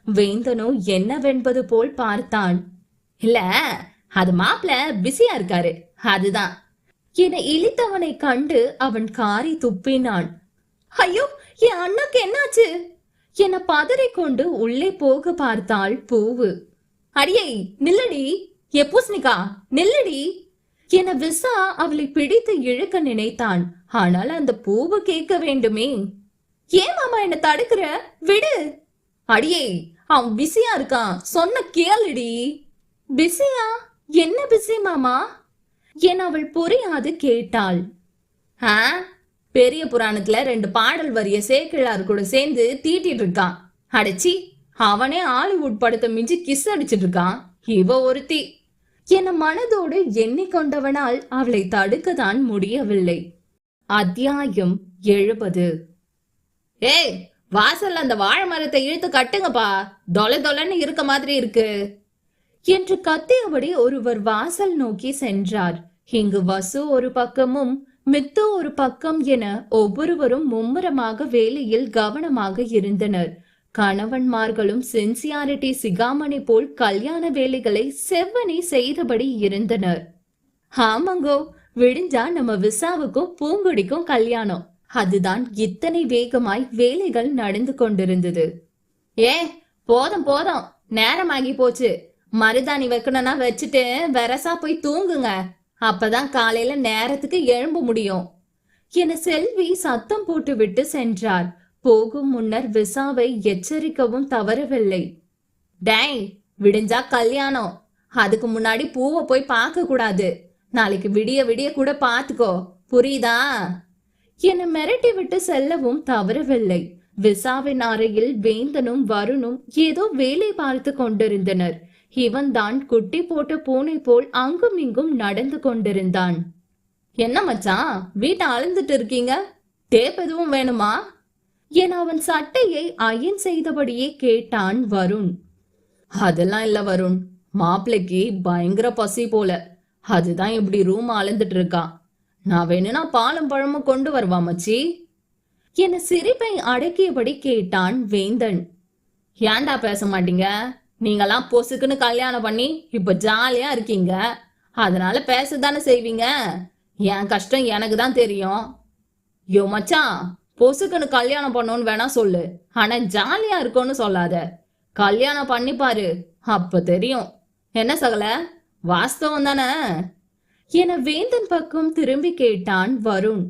வேந்தனோ என்னவென்பது போல் பார்த்தான். இல்ல, அது மாப்பிள பிஸியா இருக்காரு, அதுதான் என இழித்தவனை கண்டு அவன் காரி துப்பினான். ஐயோ, என் அண்ணாக்கு என்னாச்சு என பதறிக்கொண்டு உள்ளே போக பார்த்தாள் பூவு. அடியை நில்லடி, எப்பூசணிக்கா நில்லடி என விசா அவளை பிடித்து இழுக்க நினைத்தான். ஆனால் அந்த பூவு கேட்க வேண்டுமே. ஏன் மாமா என்ன தடுக்கிற, விடு. அடியே, அவன் பிஸியா இருக்கான், சொன்ன கேளுடி. பிஸியா? என்ன பிஸி மாமா என அவள் புரியாது கேட்டாள். பெரிய புராணத்துல 2 பாடல் வரிய சேக்கிழார் கூட சேர்ந்து தீட்டிட்டு இருக்கான். அடைச்சி, அவனே ஹாலிவுட் படத்தை மிஞ்சி கிஸ் அடிச்சிட்டு இருக்கான். இவ ஒருத்தி என மனதோடு எண்ணிக்கொண்டவனால் அவளை தடுக்கத்தான் முடியவில்லை. அத்தியாயம் 70. ஏய், வாசல் அந்த வாழை மரத்தை இழுத்து கட்டுங்கப்பா, தொலை தொலைன்னு இருக்க மாதிரி இருக்கு என்று கத்தியபடி ஒருவர் வாசல் நோக்கி சென்றார். இங்கு வசு ஒரு பக்கமும் மித்து ஒரு பக்கம் என ஒவ்வொருவரும் மும்முரமாக வேலையில் கவனமாக இருந்தனர். கணவன்மார்களும் சின்சியாரிட்டி சிகாமணி போல் கல்யாண வேலைகளை செவ்வனே செய்தபடி இருந்தனர். ஆமாங்கோ, விடிஞ்சா நம்ம விசாவுக்கும் பூங்குடிக்கும் கல்யாணம். அதுதான் இத்தனை வேகமாய் வேலைகள் நடந்து கொண்டிருந்தது. போதும் போதும், நேரமாகி போச்சு. மருதாணி வைக்கணும்னா வச்சுட்டு வெரசா போய் தூங்குங்க, அப்பதான் காலையில நேரத்துக்கு எழும்ப முடியும் என செல்வி சத்தம் போட்டு விட்டு சென்றார். போகும் முன்னர் விசாவை எச்சரிக்கவும் தவறவில்லை. டேய், விடிஞ்சா கல்யாணம், அதுக்கு முன்னாடி பூவை போய் பார்க்க கூடாது. நாளைக்கு விடிய விடிய கூட பாத்துக்கோ, புரியுதா என மிரட்டி விட்டு செல்லவும் தவறவில்லை. விசாவின் அறையில் வேந்தனும் வருணும் ஏதோ வேலை பார்த்து கொண்டிருந்தனர். இவன் தான் குட்டி போட்ட பூனை போல் அங்கும் இங்கும் நடந்து கொண்டிருந்தான். என்ன மச்சான், வீட்டை அளந்துட்டு இருக்கீங்க, டேப் எதுவும் வேணுமா என அவன் சட்டையை அயன் செய்தபடியே கேட்டான் வருண். அதெல்லாம் இல்ல வருண், மாப்பிள்ளைக்கு பயங்கர பசி போல, அதுதான் இப்படி ரூம் அளந்துட்டு இருக்கான். நான் வேணும்னா பாலும் பழமும் கொண்டு வருவா மச்சி என சிரிப்பை அடக்கியபடி கேட்டான் வேந்தன். ஏன்டா பேச மாட்டீங்க, நீங்கெல்லாம் பொசுக்குன்னு கல்யாணம் பண்ணி இப்ப ஜாலியா இருக்கீங்க, அதனால பேசதானே செய்வீங்க. என் கஷ்டம் எனக்கு தான் தெரியும். யோ மச்சான், பொசுக்குன்னு கல்யாணம் பண்ணோன்னு வேணா சொல்லு, ஆனா ஜாலியா இருக்கோன்னு சொல்லாத. கல்யாணம் பண்ணிப்பாரு, அப்ப தெரியும். என்ன சகல, வாஸ்தவம் தானே என வேந்தன் பக்கம் திரும்பி கேட்டான் வருண்.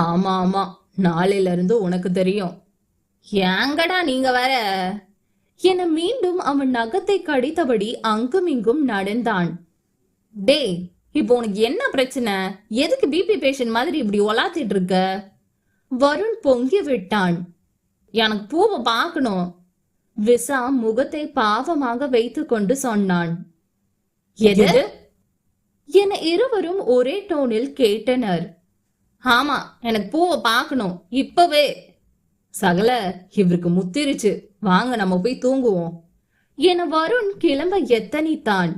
ஆமா ஆமா, நாளையில இருந்து உனக்கு தெரியும். ஏங்கடா நீங்க வேற என மீண்டும் அவன் நகத்தை கடித்தபடி அங்கும் இங்கும் நடந்தான். டே, இப்போ உனக்கு என்ன பிரச்சனை, எதுக்கு பிபி பேஷண்ட் மாதிரி இப்படி ஒலாத்திட்டு இருக்க வருண் பொங்கி விட்டான். எனக்கு பூவை பார்க்கணும் விசா முகத்தை பாவமாக வைத்து கொண்டு சொன்னான். எது என இருவரும் ஒரே டோனில் கேட்டனர். ஆமா, எனக்கு பூவை பார்க்கணும் இப்பவே. சகல, இவருக்கு முத்திருச்சு, வாங்க நம்ம போய் தூங்குவோம் என வருண் கிளம்ப எத்தனித்தான்.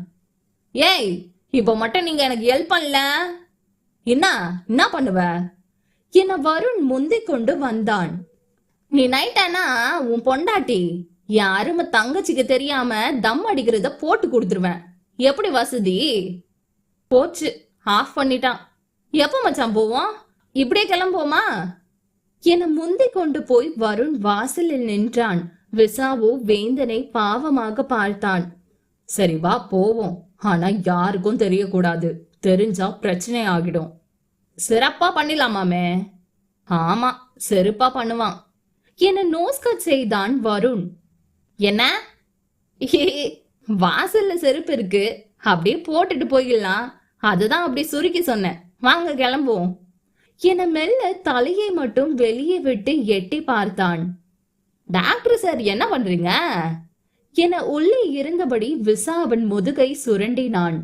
ஏய், இப்ப மட்டும் நீங்க எனக்கு ஹெல்ப் பண்ணல, என்ன பண்ணுவ என வருண் முந்திக் கொண்டு வந்தான். நீ நைட்டானா உன் பொண்டாட்டி யாரும் தங்கச்சிக்கு தெரியாம தம் அடிக்கிறத போட்டு கொடுத்துருவேன். எப்படி வசதி? போச்சு, ஆஃப் பண்ணிட்டான். எப்ப மச்சான் போவோம், இப்படியே கிளம்போமா என முந்தி கொண்டு போய் வருண் வாசலில் நின்றான். விசாவோ வேந்தனை பாவமாக பார்த்தான். சரி வா போவோம், ஆனா யாருக்கும் தெரியக்கூடாது, தெரிஞ்சா பிரச்சனை ஆகிடும். சிறப்பா பண்ணிடலாமாமே. ஆமா, செருப்பா பண்ணுவான் என நோஸ்கட் செய்தான் வருண். என்ன, வாசல்ல செருப்பு இருக்கு, அப்படியே போட்டுட்டு போயிடலாம், அதுதான் அப்படி சுருக்கி சொன்னேன். வாங்க கிளம்புவோம் என மெல்ல தலையை மட்டும் வெளியே விட்டு எட்டி பார்த்தான். டாக்டர் சார் என்ன பண்றீங்க என உள்ளே இருந்தபடி விசா அவன் முதுகை சுரண்டினான்.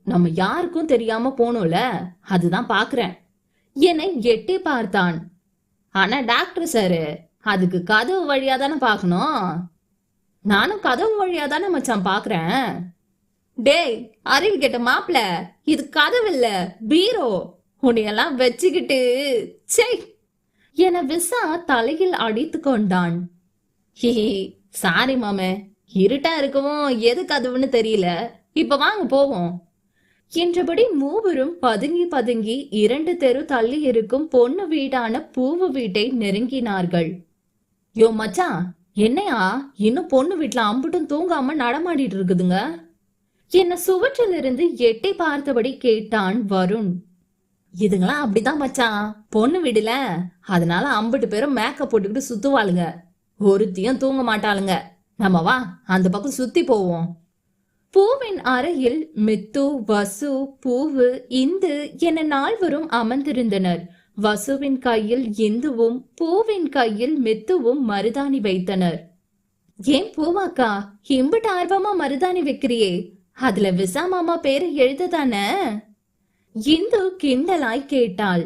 நம்ம யாருக்கும் தெரியாம போனோம்ல, அதுதான் பாக்குறேன் என எட்டி பார்த்தான். ஆனா டாக்டர் சாரு, அதுக்கு கதவு வழியா தானே பாக்கணும். நானும் கதவு வழியா தானே மச்சான் பாக்குறேன். டேய், அறிவு கேட்ட மாப்பிள, இது கதவு இல்ல, பீரோ. உன்னையெல்லாம் வச்சுக்கிட்டு சே என விசா தலையில் அடித்து கொண்டான். ஹிஹி, சாரி மாமே, இருட்டா இருக்கவும் எது கதவுன்னு தெரியல. இப்ப வாங்க போவோம் என்றபடி மூவரும் பதுங்கி பதுங்கி 2 தெரு தள்ளி இருக்கும் பொண்ணு வீடான பூவு வீட்டை நெருங்கினார்கள். யோ மச்சான், என்னையா இன்னும் பொண்ணு வீட்டுல அம்புட்டும் தூங்காம நடமாடிட்டு இருக்குதுங்க? என்ன சுவற்றிலிருந்து எட்டி பார்த்தபடி கேட்டான் வருண். இதுங்களாம் அப்படிதான் மச்சான், பொண்ணு வீடுல, அதனால அம்புட்டு பேரும் மேக்கப் போட்டுக்கிட்டு சுத்துவாளுங்க. ஒருத்தியும் தூங்க மாட்டாளுங்க. நம்ம வா அந்த பக்கம் சுத்தி போவோம். பூவின் அறையில் மித்து, வசு, பூவு, இந்து என 4வரும் அமர்ந்திருந்தனர். வசுவின் கையில் இந்துவும் பூவின் கையில் மித்துவும் மருதாணி வைத்தனர். ஏன் பூவாக்கா இம்பிட்டு ஆர்வமா மருதாணி வைக்கிறியே? அதுல விசா மாமா பேரு எழுதுதானே? இந்து கிண்டலாய் கேட்டாள்.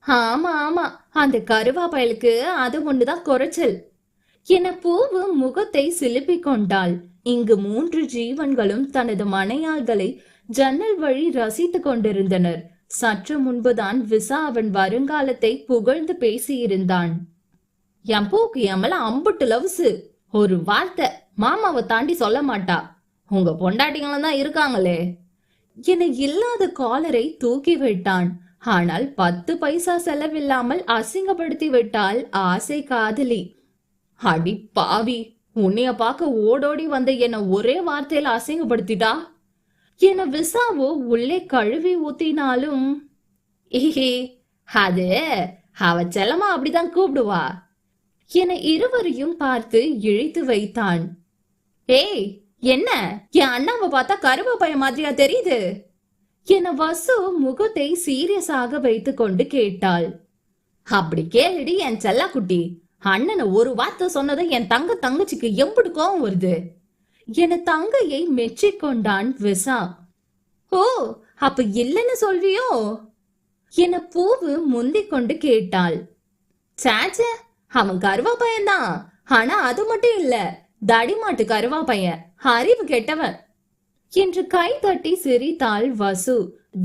ஆமா ஆமா, அந்த கருவா பயலுக்கு அது ஒண்ணுதான் குறைச்சல் என பூவு முகத்தை சிலுப்பிக் கொண்டாள். இங்கு 3 ஜீவன்களும் தனது மனையாள்களை ஜன்னல் வழி ரசித்துக் கொண்டிருந்தனர். சற்று முன்புதான் விசா அவன் வருங்காலத்தை புகழ்ந்து பேசியிருந்தான். என் பூக்கு எம்மல அம்புட்டு லவ்ஸு, ஒரு வார்த்தை மாமாவை தாண்டி சொல்ல மாட்டா. உங்க பொண்டாட்டிங்களும் தான் இருக்காங்களே என இல்லாத காலரை தூக்கி விட்டான். ஆனால் 10 பைசா செலவில்லாமல் அசிங்கப்படுத்தி விட்டாள் ஆசை காதலி. அடி பாவி, உன்னைய பார்க்க ஓடோடி வந்த என்ன ஒரே வார்த்தையில அசிங்கப்படுத்திட்டா என விசாவோ உள்ளே கழுவி ஊத்தினாலும், அது அவ செல்லமா அப்படிதான் கூப்பிடுவா என இருவரையும் பார்த்து இழித்து வைத்தான். ஏய், என்ன என் அண்ணாவை பார்த்தா கருவ பைய மாதிரியா தெரியுது என வசு முகத்தை சீரியஸாக வைத்து கொண்டு கேட்டாள். அப்படி கேளுடி என் செல்லா குட்டி, அண்ணனை ஒரு வார்த்தை சொன்னதை என் தங்கச்சிக்கு எம்புடு கோவம் வருது என தங்கையை மெச்சிக்கொண்டான் விசா. ஓ, அப்ப இல்லைன்னு சொல்வியோ என பூவு முந்திக் கொண்டு கேட்டாள். சாச்ச, அவன் கருவா பையன்தான். ஆனா அது மட்டும் இல்ல, தடிமாட்டு கருவா பையன், அறிவு கெட்டவன் என்று கை தட்டி சிரித்தாள் வசு.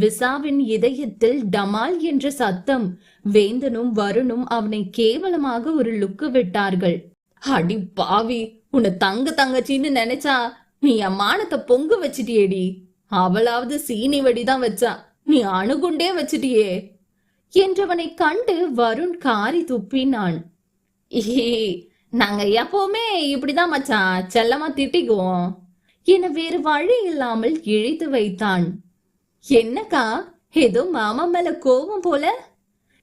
விசாவின் இதயத்தில் டமால் என்ற சத்தம். வேந்தனும் வருணும் அவனை கேவலமாக ஒரு லுக்கு விட்டார்கள். அடி பாவி, உன்னை தங்கச்சின்னு நினைச்சா நீ என் மானத்தை பொங்கு வச்சிட்டியேடி. அவளாவது சீனி வெடிதான் வச்சா, நீ அணுகுண்டே வச்சிட்டியே என்றவனை கண்டு வருண் காரி துப்பினான். நாங்க எப்பவுமே இப்படிதான் மச்சான், செல்லமா திட்டிக்குவோம் என வேறு வழி இல்லாமல் இழித்து வைத்தான். என்னக்கா, ஏதோ மாமா மேல கோபம் போல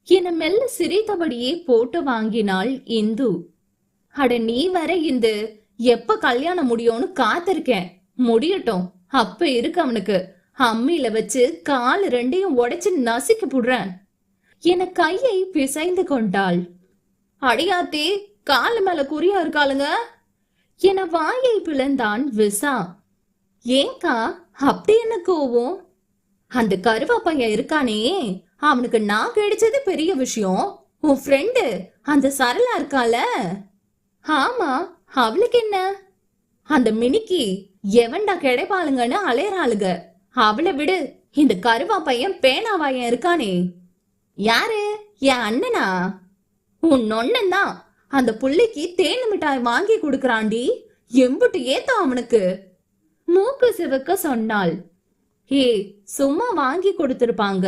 என மெல்ல சிரித்தபடியே போட்டு வாங்கினாள் இந்து. அட நீ வர இந்து, எப்ப கல்யாணம் முடியும்னு காத்திருக்கேன். முடியட்டும், அப்ப இருக்கு அவனுக்கு. அம்மியில வச்சு கால் 2ஐயும் உடைச்சு நசுக்கி புடுறேன் என கையை பிசைந்து கொண்டாள். அடியாத்தே, காலு மேல குறியா இருக்காளுங்க என வாயை பிளந்தான் விசா. ஏங்கா அப்படி என்ன கோவம்? அந்த கருவா பையன் இருக்கானே, அவனுக்கு நான் கிடைச்சது பெரிய விஷயம். உன் ஃப்ரெண்டு அந்த சரளா இருக்கால, ஆமா, அவளுக்கு என்ன? அந்த மினிக்கி எவன்டா கிடைப்பாளுங்கன்னு அலையறாளுங்க. அவளை விடு, இந்த கருவா பையன் பேனாவாயன் இருக்கானே. யாரு? என் அண்ணனா? உன் நொண்ணன் தான். அந்த புள்ளைக்கு தேன் மிட்டாய் வாங்கி கொடுக்கறாண்டி, எம்புட்டு ஏத்தம் அவனுக்கு மூக்கு சிவக்க சொன்னாள். ஏ, சும்மா வாங்கி கொடுத்திருப்பாங்க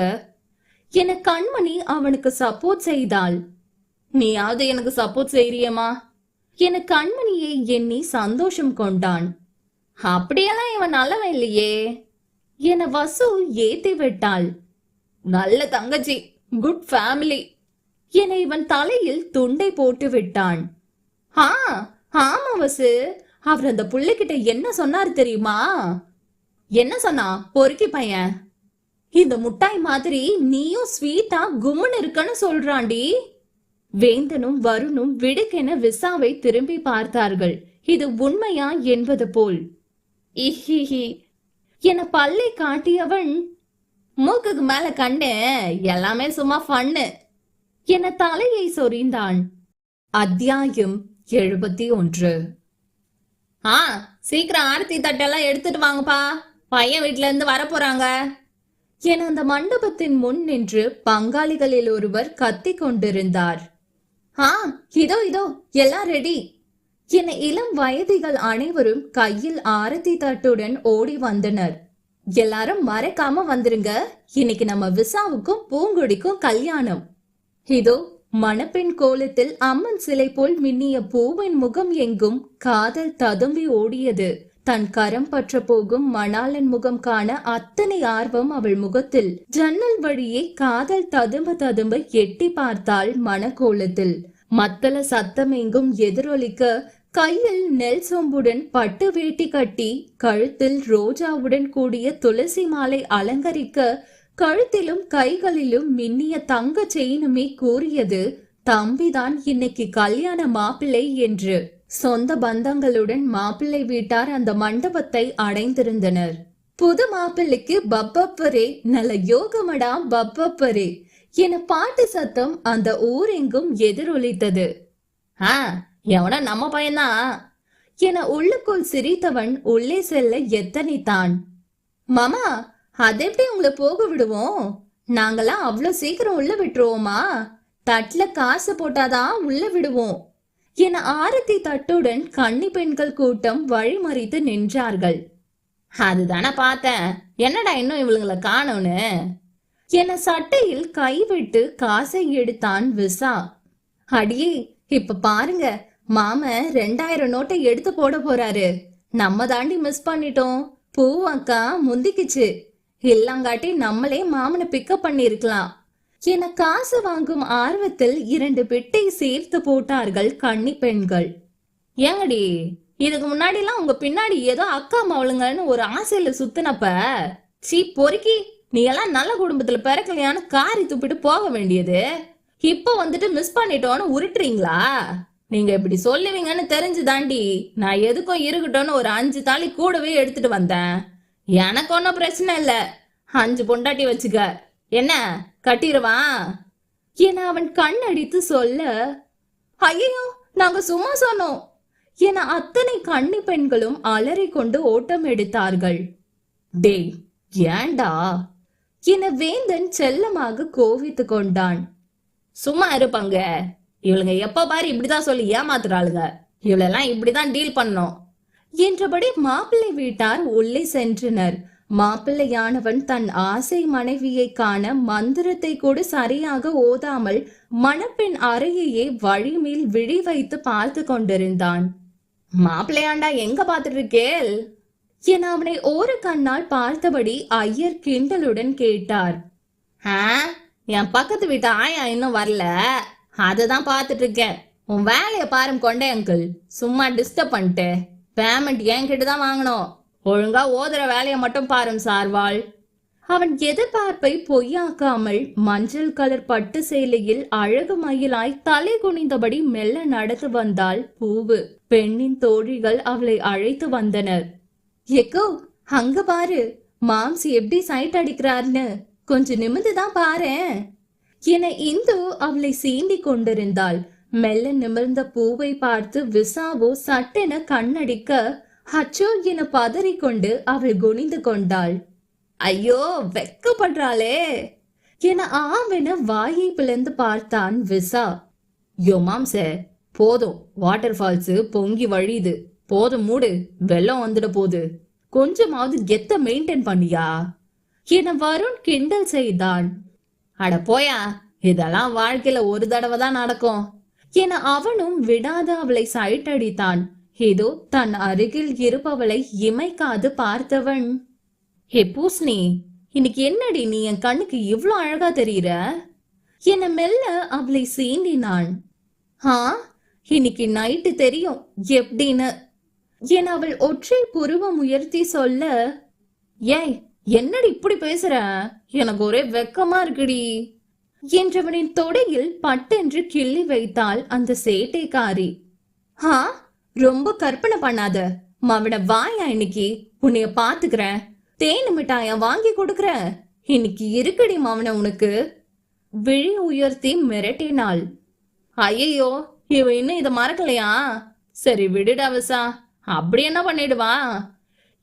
என கண்மணி அவனுக்கு சப்போர்ட் செய்தாள். நீயாவது எனக்கு சப்போர்ட் செய்யறியம்மா என கண்மணியை எண்ணி சந்தோஷம் கொண்டான். அப்படியெல்லாம் இவன் நல்லவன் இல்லையே என வசு ஏத்தி விட்டாள். நல்ல தங்கச்சி, குட் ஃபேமிலி என இவன் தலையில் துண்டை போட்டு விட்டான். ஆமா வசு, அவர் அந்த புள்ளைகிட்ட என்ன சொன்னாரு தெரியுமா? என்ன சொன்னா? பொறுக்கி பையன், இந்த முட்டாய் மாதிரி நீயும் ஸ்வீட்டா கும்முன்னு இருக்கன்னு சொல்றாண்டி. வேந்தனும் வருணும் விடுக்கென விசாவை திரும்பி பார்த்தார்கள். இது உண்மையா என்பது போல். இஹிஹி என பல்லை காட்டியவன், மூக்குக்கு மேல கண்ணு, எல்லாமே சும்மா ஃபன்னு என தலையை சொரிந்தான். அத்தியாயம் 71. சீக்கிரம் ஆரத்தி தட்டெல்லாம் எடுத்துட்டு வாங்கப்பா, பையன் வீட்டுல இருந்து வர போறாங்க என அந்த மண்டபத்தின் முன் நின்று பங்காளிகளில் ஒருவர் கத்திக் கொண்டிருந்தார். இதோ இதோ எல்லாம் ரெடி என இளம் வயதிகள் அனைவரும் கையில் ஆரத்தி தட்டுடன் ஓடி வந்தனர். எல்லாரும் மறக்காம வந்துருங்க, இன்னைக்கு நம்ம விசாவுக்கும் பூங்குடிக்கும் கல்யாணம். இதோ மணப்பெண் கோலத்தில் அம்மன் சிலை போல் மின்னிய பூவின் முகம் எங்கும் காதல் ததும்பி ஓடியது. தன் கரம் பற்ற போகும் மணாளன் முகம் காண அத்தனை ஆர்வம் அவள் முகத்தில். ஜன்னல் வழியே காதல் ததும்ப ததும்ப எட்டி பார்த்தாள் மணக்கோலத்தில். மத்தள சத்தம் எங்கும் எதிரொலிக்க கையில் நெல் சொம்புடன் பட்டு வேட்டி கட்டி கழுத்தில் ரோஜாவுடன் கூடிய துளசி மாலை அலங்கரிக்க கழுத்திலும் கைகளிலும் மின்னிய தங்க செயினுமே கூறியது தம்பிதான் இன்னைக்கு கல்யாண மாப்பிள்ளை என்று. சொந்த பந்தங்களுடன் மாப்பிள்ளை வீட்டார் அந்த மண்டபத்தை அடைந்திருந்தனர். புது மாப்பிள்ளைக்கு பப்பப்பரே, நல்ல யோகமடா பப்பப்பரே என பாட்டு சத்தம் அந்த ஊரெங்கும் எதிரொலித்தது. எவன நம்ம பையன்தான் என உள்ளுக்குள் சிரித்தவன் உள்ளே செல்ல எத்தனைத்தான். மாமா, அது எப்படி உங்களை போக விடுவோம்? நாங்கெல்லாம் அவ்வளவு சீக்கிரம் உள்ள விட்டுருவோமா? தட்டுல காசு போட்டாதான் உள்ள விடுவோம் என ஆரத்தி தட்டுடன் கன்னி பெண்கள் கூட்டம் வழிமறித்து நின்றார்கள். அதுதானே பார்த்தேன், என்னடா இன்னும் இவளுங்களை காணோன்னு என சட்டையில் கைவிட்டு காசை எடுத்தான் விசா. அடியே, இப்ப பாருங்க, மாம 2000 நோட்டை எடுத்து போட போறாரு. நம்ம தாண்டி மிஸ் பண்ணிட்டோம். பூ அக்கா முந்திக்குச்சு, இல்லங்காட்டி நம்மளே மாமனை பிக்கப் பண்ணிருக்கலாம் என காசு வாங்கும் ஆர்வத்தில் 2 பெட்டை சேர்த்து போட்டார்கள் கன்னி பெண்கள். ஏங்கடி, இதுக்கு முன்னாடி எல்லாம் உங்க பின்னாடி ஏதோ அக்கா மவளுங்கன்னு ஒரு ஆசையில சுத்தினப்ப சீ பொறுக்கி, நீ எல்லாம் நல்ல குடும்பத்துல பிறக்கலையான்னு காரி துப்பிட்டு போக வேண்டியது, இப்ப வந்துட்டு மிஸ் பண்ணிட்டோன்னு உருட்டுறீங்களா? நீங்க இப்படி சொல்லுவீங்கன்னு தெரிஞ்சு தாண்டி நான் எதுக்கும் இருக்கட்டும்னு ஒரு 5 தாலி கூடவே எடுத்துட்டு வந்தேன். எனக்கு ஒன்னும் பிரச்சனை இல்ல, 5 பொண்டாட்டி வச்சுக்க, என்ன கட்டிடுவா என அவன் கண் அடித்து சொல்ல, ஐயோ நாங்க சும்மா சொன்னோம் என அத்தனை கன்னி பெண்களும் அலறி கொண்டு ஓட்டம் எடுத்தார்கள். டேய் ஏண்டா என வேந்தன் செல்லமாக கோவித்து கொண்டான். சும்மா இருப்பாங்க, இவளுங்க எப்ப பாரு இப்படிதான் சொல்லி ஏமாத்துறாளுங்க, இவளெல்லாம் இப்படிதான் டீல் பண்ணோம் என்றபடி மாப்பிள்ளை வீட்டார் உள்ளே சென்றனர். மாப்பிள்ளையானவன் தன் ஆசை மனைவியை காண மந்திரத்தை கூட சரியாக ஓதாமல் மணப்பெண் அறையையே வழிமேல் விழி வைத்து பார்த்து கொண்டிருந்தான். மாப்பிள்ளையாண்டா எங்க பாத்துட்டு இருக்கேள் என அவனை ஒரு கண்ணால் பார்த்தபடி ஐயர் கிண்டலுடன் கேட்டார். என் பக்கத்து வீட்டு ஆயா இன்னும் வரல, அததான் பாத்துட்டு இருக்கேன். உன் வேலைய பாரும் கொண்டே அங்கிள், சும்மா டிஸ்டர்ப் பண்ணிட்டு. பேமெண்ட் என்கிட்ட தான் வாங்கணும், ஒழுங்கா ஓதுற வேலையை மட்டும் பாரும் சார்வாள். அவன் எதிர்பார்ப்பை பொய்யாக்காமல் மஞ்சள் கலர் பட்டு சேலையில் அழகு மயிலாய் தலை குனிந்தபடி மெல்ல நடந்து வந்தாள் பூவு. பெண்ணின் தோழிகள் அவளை அழைத்து வந்தனர். எக்கோ அங்க பாரு, மாம்சி எப்படி சைட் அடிக்கிறார்னு, கொஞ்சம் நிமிர்ந்துதான் பாரு என இந்து அவளை சீண்டி கொண்டிருந்தாள். மெல்ல நிமிர்ந்த பூவை பார்த்து விசாவோ சட்டென கண்ணடிக்க, அச்சோ என பதறிக்கொண்டு அவள் குனிந்து கொண்டாள். ஐயோ வெக்கப்படுறாளே என ஆவென வாயை பிளந்து பார்த்தான் விசா. யோ மாம்சே, போதும், வாட்டர் ஃபால்ஸ் பொங்கி வழியுது, போதும் மூடு, வெள்ளம் வந்துட போது, கொஞ்சமாவது கெத்த மெயின்டைன் பண்ணியா என வருண் கிண்டல் செய்தான். அட போயா, இதெல்லாம் வாழ்க்கையில ஒரு தடவை தான் நடக்கும் என அவனும் விடாத அவளை சைட் அடித்தான். ஏதோ தன் அருகில் இருப்பவளை இமைக்காது பார்த்தவன், ஹே பூஸ்னி, இன்னைக்கு என்னடி நீ என் கண்ணுக்கு இவ்ளோ அழகா தெரியுற என மெல்ல அவளை சீண்டினான். இன்னைக்கு நைட்டு தெரியும் எப்படின்னு என அவள் ஒற்றை புருவம் உயர்த்தி சொல்ல, ஏய் என்னடி இப்படி பேசுற, எனக்கு ஒரே வெக்கமா இருக்குடி என்றவனின் தொடையில் பட்டென்று கிள்ளி வைத்தாள் அந்த சேட்டைக்காரி. ரொம்ப கற்பனை பண்ணாத, மவன வாயா, இன்னைக்கு உன்னைய பாத்துக்கிறேன், தேனு மிட்டாயா வாங்கி கொடுக்கற, இன்னைக்கு இருக்குடி மவன உனக்கு விழி உயர்த்தி மிரட்டினாள். ஐயோ இவ இன்னும் இத மறக்கலையா, சரி விடுடா விசா, அப்படி என்ன பண்ணிடுவா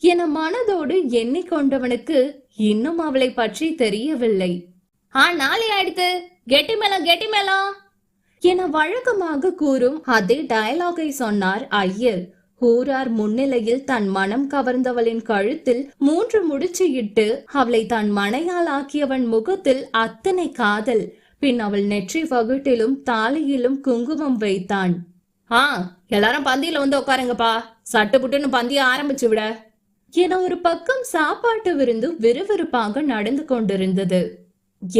என மனதோடு எண்ணிக்கொண்டவனுக்கு இன்னும் அவளை பற்றி தெரியவில்லை. நாளை ஆயிடுத்து, கெட்டி மேளம் என வழக்கமாக கூறும் அதே டயலாகை சொன்னார் ஐயர். ஊரார் முன்னிலையில் தன் மனம் கவர்ந்தவளின் கழுத்தில் 3 முடிச்சு இட்டு அவளை தன் மனையால் ஆக்கியவன் முகத்தில் அத்தனை காதல். பின் அவள் நெற்றி வகுட்டிலும் தாலியிலும் குங்குமம் வைத்தான். எல்லாரும் பந்தியில வந்து உட்காருங்கப்பா, சட்டு புட்டுன்னு பந்திய ஆரம்பிச்சு விட என ஒரு பக்கம் சாப்பாட்டு விருந்து விறுவிறுப்பாக நடந்து கொண்டிருந்தது.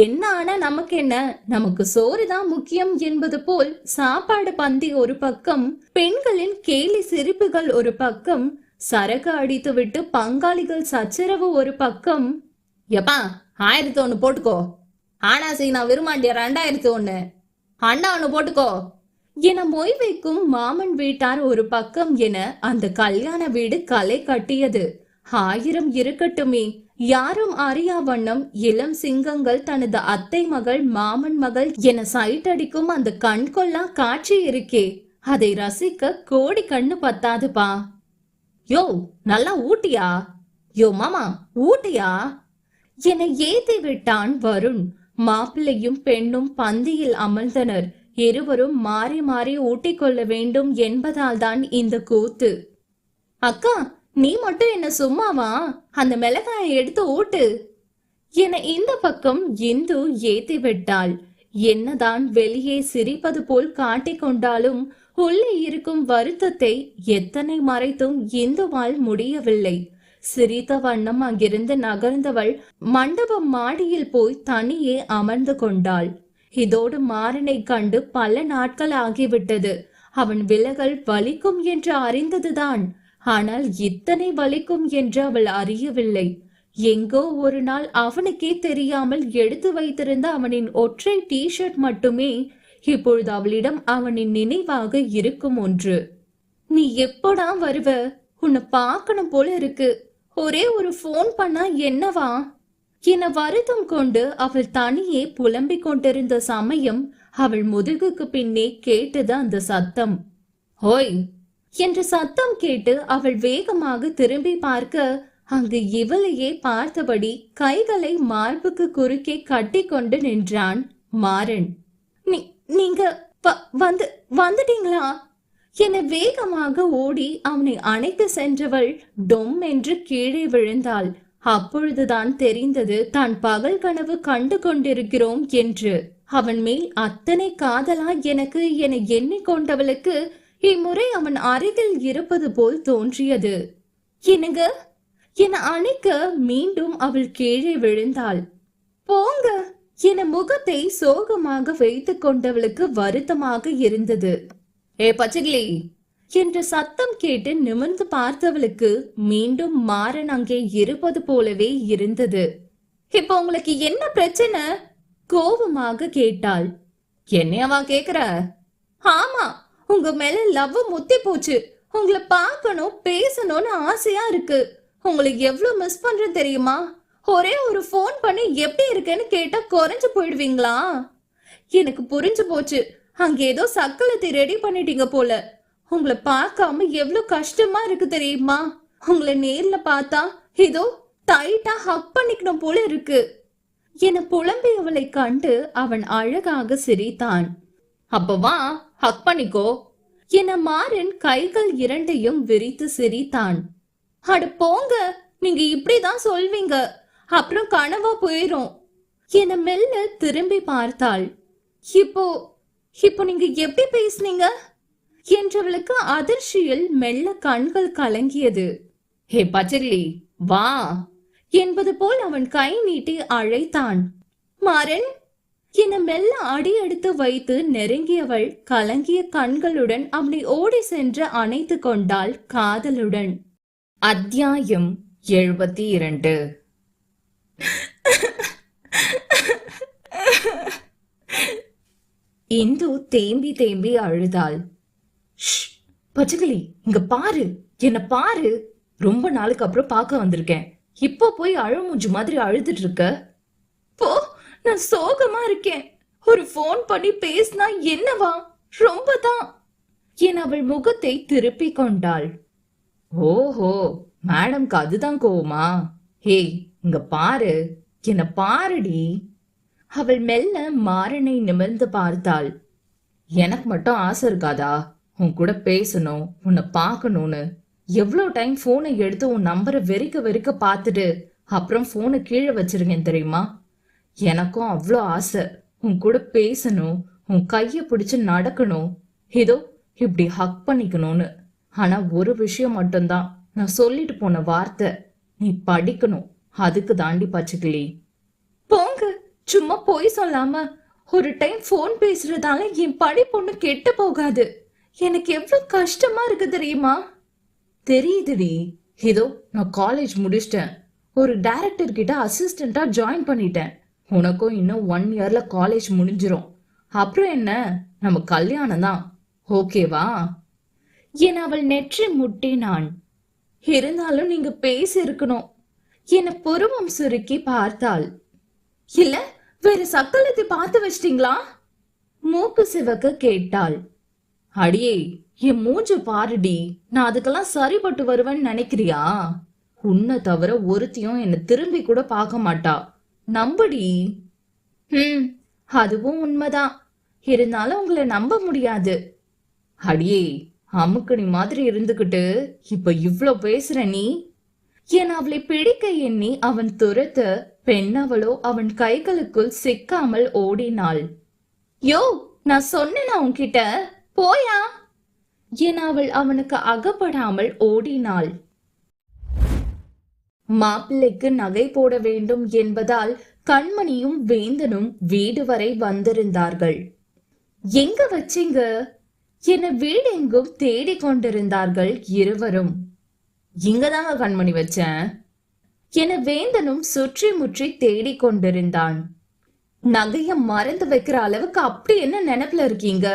என்ன ஆனா நமக்கு என்ன, நமக்கு சோறுதான் முக்கியம் என்பது போல் சாப்பாடு பந்தி ஒரு பக்கம், பெண்களின் கேலி சிரிப்புகள் ஒரு பக்கம், சரக்கு அடித்து விட்டு பங்காளிகள் சச்சரவு ஒரு பக்கம். எப்பா 1001 போட்டுக்கோ, ஆனா சீனா விரும்மாண்டிய 2001, அண்ணா 1 போட்டுக்கோ என மொய் வைக்கும் மாமன் வீட்டார் ஒரு பக்கம் என அந்த கல்யாண வீடு களை கட்டியது. 1000 இருக்கட்டுமே, யாரும் அறியா வண்ணம் இளம் சிங்கங்கள் தனது அத்தை மகள் மாமன் மகள் என சைட் அடிக்கும் அந்த கண்கொள்ளா காட்சி இருக்கே, அதை ரசிக்க கோடி கண்ணு பத்தாதுப்பா. யோ நல்லா ஊட்டியா, யோ மாமா ஊட்டியா என ஏத்தி விட்டான் வருண். மாப்பிள்ளையும் பெண்ணும் பந்தியில் அமர்ந்தனர். இருவரும் மாறி மாறி ஊட்டிக்கொள்ள வேண்டும் என்பதால் தான் இந்த கூத்து. அக்கா நீ மட்டும் என்ன சும்மாவா, அந்த மிளகாயை எடுத்து ஊட்டு என இந்த பக்கம் இந்து ஏத்தி விட்டாள். என்னதான் வெளியே சிரிப்பது போல் காட்டிக்கொண்டாலும் உள்ளே இருக்கும் வருத்தத்தை எத்தனை மறைத்தும் இந்துவால் முடியவில்லை. சிரித்த வண்ணம் அங்கிருந்து நகர்ந்தவள் மண்டபம் மாடியில் போய் தனியே அமர்ந்து கொண்டாள். இதோடு மாறனை கண்டு பல நாட்கள் ஆகிவிட்டது. அவன் விலகல் வலிக்கும் என்று அறிந்ததுதான், ஆனால் இத்தனை வலிக்கும் என்று அவள் அறியவில்லை. எங்கோ ஒரு நாள் அவனுக்கே தெரியாமல் எடுத்து வைத்திருந்த அவனின் ஒற்றை டிஷர்ட் மட்டுமே இப்பொழுது அவளிடம் அவனின் நினைவாக இருக்கும் ஒன்று. நீ எப்படா வருவ, உன்னை பார்க்கணும் போல இருக்கு, ஒரே ஒரு போன் பண்ணா என்னவா என வருத்தம் கொண்டு அவள் தனியே புலம்பிக் கொண்டிருந்த சமயம் அவள் முதுகுக்கு பின்னே கேட்டது அந்த சத்தம். ஹோய் என்ற சத்தம் கேட்டு அவள் வேகமாக திரும்பி பார்க்க அங்கு இவளையே பார்த்தபடி கைகளை மார்புக்கு குறுக்கே கட்டி கொண்டு நின்றான் மாறன். நீங்க வந்துட்டீங்களா என வேகமாக ஓடி அவனை அணைத்து சென்றவள் டொம் என்று கீழே விழுந்தாள். அப்பொழுதுதான் தெரிந்தது தான் பகல் கனவு கண்டு கொண்டிருக்கிறோம் என்று. அவன் மேல் அத்தனை காதலா எனக்கு என எண்ணிக்கொண்டவளுக்கு இம்முறை அவன் அருகில் இருப்பது போல் தோன்றியது. என்னங்க என அணைக்க மீண்டும் அவள் கீழே விழுந்தாள். போங்க என முகத்தை சோகமாக வைத்துக் கொண்டவளுக்கு வருத்தமாக இருந்தது. ஏ பச்சைக்கிளி என்ற சத்தம் கேட்டு நிமிர்ந்து பார்த்தவளுக்கு மீண்டும் மாறன் அங்கே இருப்பது போலவே இருந்தது. இப்ப உங்களுக்கு என்ன பிரச்சனை கோபமாக கேட்டாள். என்னையவா கேக்குற? ஆமா, உங்க மேல லவ் முத்தி போச்சு. உங்களை பார்க்கணும் பேசணும்னு ஆசையா இருக்கு. உங்களை எவ்வளவு மிஸ் பண்ற தெரியுமா? ஒரே ஒரு போன் பண்ணி எப்படி இருக்கேன்னு கேட்டா குறைஞ்சு போயிடுவீங்களா? எனக்கு புரிஞ்சு போச்சு, அங்க ஏதோ சக்கலத்தை ரெடி பண்ணிட்டீங்க போல. உங்களை பார்க்காம எவ்வளவு கஷ்டமா இருக்கு தெரியுமா? உங்களை நேர்ல பார்த்தா ஏதோ டைட்டா ஹக் பண்ணிக்கணும் போல இருக்கு என புலம்பியவளை கண்டு அவன் அழகாக சிரித்தான். அப்பவா ஹக் பண்ணிக்கோ என மாறன் கைகள் இரண்டையும் விரித்து சிரித்தான். அட போங்க, நீங்க இப்படிதான் சொல்வீங்க, அப்புறம் கனவா போயிரும் என மெல்ல திரும்பி பார்த்தாள். இப்போ நீங்க எப்படி பேசுனீங்க என்றவளுக்கு அதிர்ச்சியில் மெல்ல கண்கள் கலங்கியது. ஹே பச்சைக்கிளி வா என்பது போல் அவன் கை நீட்டி அழைத்தான். மாறன் என மெல்ல அடி எடுத்து வைத்து நெருங்கியவள் கலங்கிய கண்களுடன் அவனை ஓடி சென்று அணைத்து கொண்டாள் காதலுடன். அத்தியாயம் 72. இந்து தேம்பி தேம்பி அழுதாள். பச்சைக்கிளி இங்க பாரு, என்ன பாரு, ரொம்ப நாளுக்கு அப்புறம் பார்க்க வந்திருக்கேன், இப்போ போய் அழுமூஞ்சு மாதிரி அழுதுட்டு இருக்க. போ, நான் சோகமா இருக்கேன், ஒரு போன் பண்ணி பேசினா என்னவா, ரொம்பதான் என அவள் முகத்தை திருப்பி கொண்டாள். ஓஹோ, மேடம்க்கு அதுதான் கோவமா? ஹே இங்க பாரு, என்ன பாருடி. அவள் மெல்ல மாறனை நிமிர்ந்து பார்த்தாள். எனக்கு மட்டும் ஆசை இருக்காதா உன் கூட பேசணும், உன்னை பார்க்கணும்னு? எவ்வளோ டைம் போனை எடுத்து உன் நம்பரை வெறிக்க வெறிக்க பார்த்துட்டு அப்புறம் போனை கீழே வச்சிருக்கேன் தெரியுமா? எனக்கும் அவ்வளோ ஆசை உன் கூட பேசணும், உன் கைய பிடிச்சு நடக்கணும், ஏதோ இப்படி ஹக் பண்ணிக்கணும்னு. ஆனா ஒரு விஷயம் மட்டும்தான், நான் சொல்லிட்டு போன வார்த்தை, நீ படிக்கணும். அதுக்கு தாண்டி பச்சைக்கிளி. போங்க, சும்மா போய் சொல்லாம. ஒரு டைம் போன் பேசுறதால என் படிப்பொண்ணு கெட்டு போகாது. எனக்கு எவ்வளவு கஷ்டமா இருக்கு தெரியுமா? தெரியுதுடி. ஏதோ நான் காலேஜ் முடிச்சிட்டேன், ஒரு டைரக்டர் கிட்ட அசிஸ்டண்டா ஜாயின் பண்ணிட்டேன். உனக்கும் இன்னும் 1 இயர்ல காலேஜ் முடிஞ்சிரும். அப்புறம் என்ன, நம்ம கல்யாணம் தான். ஓகேவா என அவள் நெற்றி முட்டினான். இருந்தாலும் நீங்க பேசி இருக்கணும் என புருவம் சுருக்கி பார்த்தாள். இல்ல வேற சக்கலத்தை பார்த்து வச்சிட்டீங்களா? மூக்கு சிவக்க கேட்டாள். அடியே, என் மூஞ்ச பாருடி. நான் அதுக்கெல்லாம் சரிபட்டு வருவேன்னு நினைக்கிறியா? உன்னை தவிர ஒருத்தியும் என்ன திரும்பி கூட பார்க்க மாட்டா. நம்படி. அதுவும் உண்மைதான். இருந்தாலும் உங்களை நம்ப முடியாது. அடியே, அமுக்கணி மாதிரி இருந்துகிட்டு இப்ப இவ்ளோ பேசுற நீ என அவளை பிடிக்க எண்ணி அவன் துரத்த, பெண்ணவளோ அவன் கைகளுக்குள் சிக்காமல் ஓடினாள். யோ, நான் சொன்னேனா உன்கிட்ட, போயா என அவள் அவனுக்கு அகப்படாமல் ஓடினாள். மாப்பிள்ளைக்கு நகை போட வேண்டும் என்பதால் கண்மணியும் வேந்தனும் வீடு வரை வந்திருந்தார்கள். எங்க வச்சிங்க என வீடெங்கும் தேடிக் கொண்டிருந்தார்கள் இருவரும். இங்கதாங்க கண்மணி வச்சேன் என வேந்தனும் சுற்றி முற்றி தேடிக் கொண்டிருந்தான். நகைய மறந்து வைக்கிற அளவுக்கு அப்படி என்ன நினைப்புல இருக்கீங்க?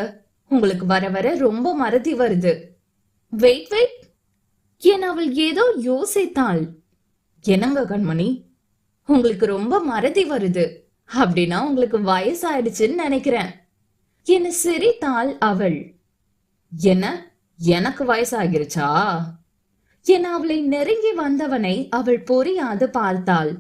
உங்களுக்கு வர வர ரொம்ப மறதி வருது. வெயிட் வெயிட் என அவள் ஏதோ யோசித்தாள். என்னங்க கண்மணி, உங்களுக்கு ரொம்ப மறதி வருது அப்படின்னா உங்களுக்கு வயசாயிடுச்சுன்னு நினைக்கிறேன் என சிரித்தாள் அவள். என்ன, எனக்கு வயசாகிருச்சா என அவளை நெருங்கி வந்தவனை அவள் புரியாது பார்த்தாள்.